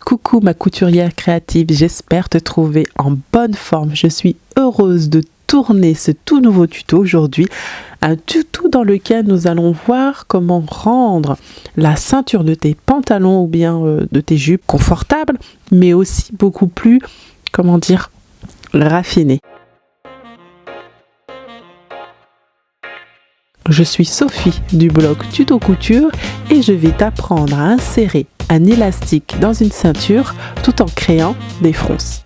Coucou ma couturière créative, j'espère te trouver en bonne forme. Je suis heureuse de tourner ce tout nouveau tuto aujourd'hui. Un tuto dans lequel nous allons voir comment rendre la ceinture de tes pantalons ou bien de tes jupes confortable, mais aussi beaucoup plus, raffinée. Je suis Sophie du blog Tuto Couture et je vais t'apprendre à insérer un élastique dans une ceinture tout en créant des fronces.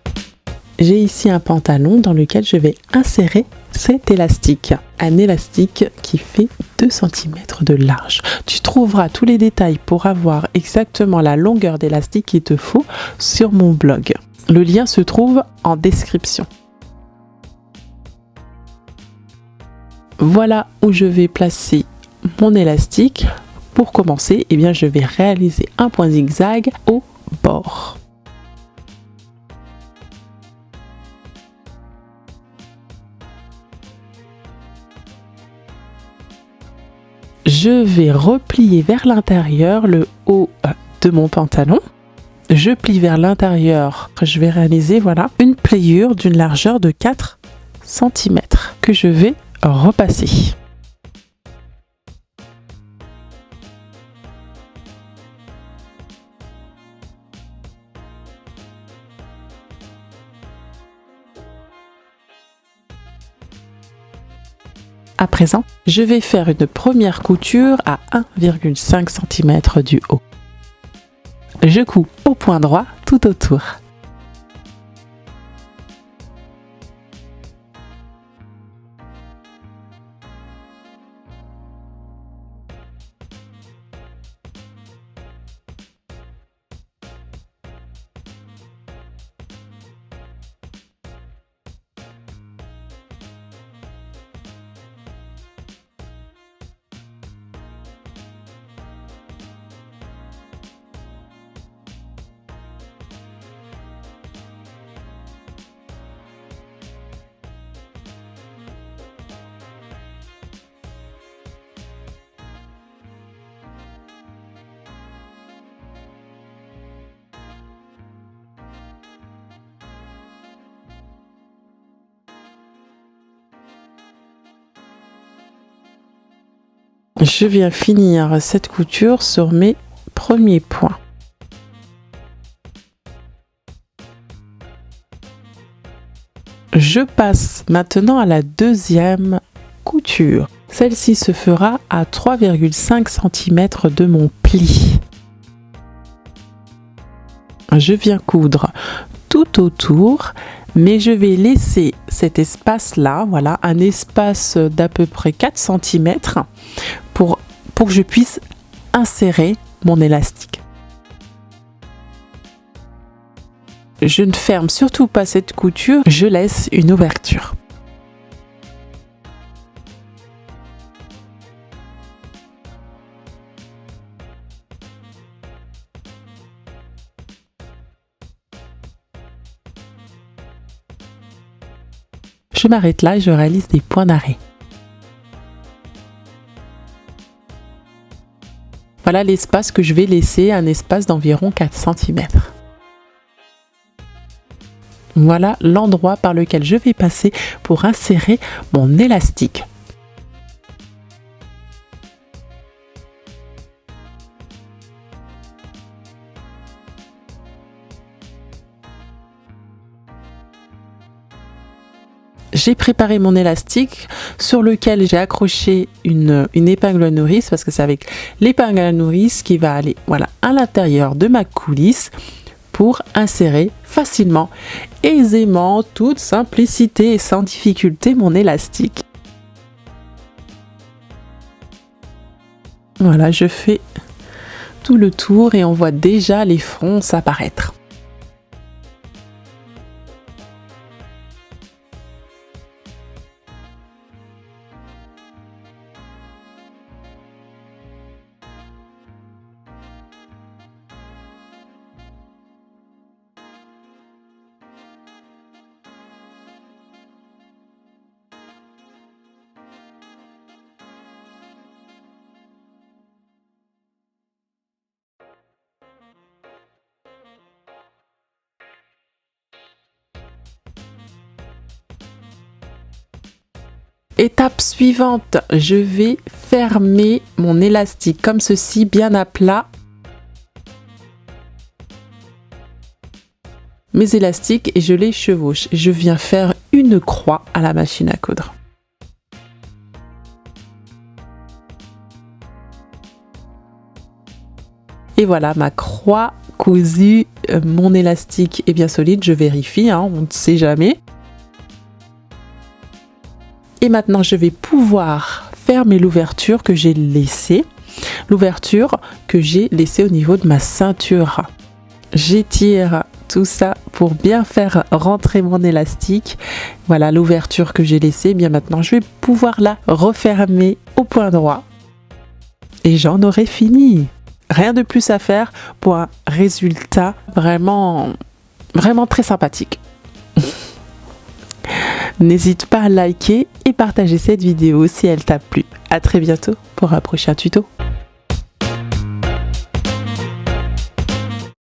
J'ai ici un pantalon dans lequel je vais insérer cet élastique. Un élastique qui fait 2 cm de large. Tu trouveras tous les détails pour avoir exactement la longueur d'élastique qu'il te faut sur mon blog. Le lien se trouve en description. Voilà où je vais placer mon élastique. Pour commencer, je vais réaliser un point zigzag au bord. Je vais replier vers l'intérieur le haut de mon pantalon. Je plie vers l'intérieur. Je vais réaliser une pliure d'une largeur de 4 cm que je vais repasser. À présent, je vais faire une première couture à 1,5 cm du haut. Je couds au point droit tout autour. Je viens finir cette couture sur mes premiers points. Je passe maintenant à la deuxième couture. Celle-ci se fera à 3,5 cm de mon pli. Je viens coudre tout autour, mais je vais laisser cet espace-là, un espace d'à peu près 4 cm pour que je puisse insérer mon élastique. Je ne ferme surtout pas cette couture, je laisse une ouverture. Je m'arrête là et je réalise des points d'arrêt. Voilà l'espace que je vais laisser, un espace d'environ 4 cm. Voilà l'endroit par lequel je vais passer pour insérer mon élastique. J'ai préparé mon élastique sur lequel j'ai accroché une épingle à nourrice parce que c'est avec l'épingle à nourrice qui va aller à l'intérieur de ma coulisse pour insérer facilement, aisément, toute simplicité et sans difficulté mon élastique. Voilà, je fais tout le tour et on voit déjà les fronces apparaître. Étape suivante, je vais fermer mon élastique comme ceci, bien à plat. Mes élastiques et je les chevauche. Je viens faire une croix à la machine à coudre. Et voilà ma croix cousue. Mon élastique est bien solide, je vérifie, hein, on ne sait jamais. Et maintenant je vais pouvoir fermer l'ouverture que j'ai laissée. L'ouverture que j'ai laissée au niveau de ma ceinture. J'étire tout ça pour bien faire rentrer mon élastique. Voilà l'ouverture que j'ai laissée. Bien maintenant, je vais pouvoir la refermer au point droit. Et j'en aurai fini. Rien de plus à faire pour un résultat vraiment très sympathique. N'hésite pas à liker et partager cette vidéo si elle t'a plu. À très bientôt pour un prochain tuto.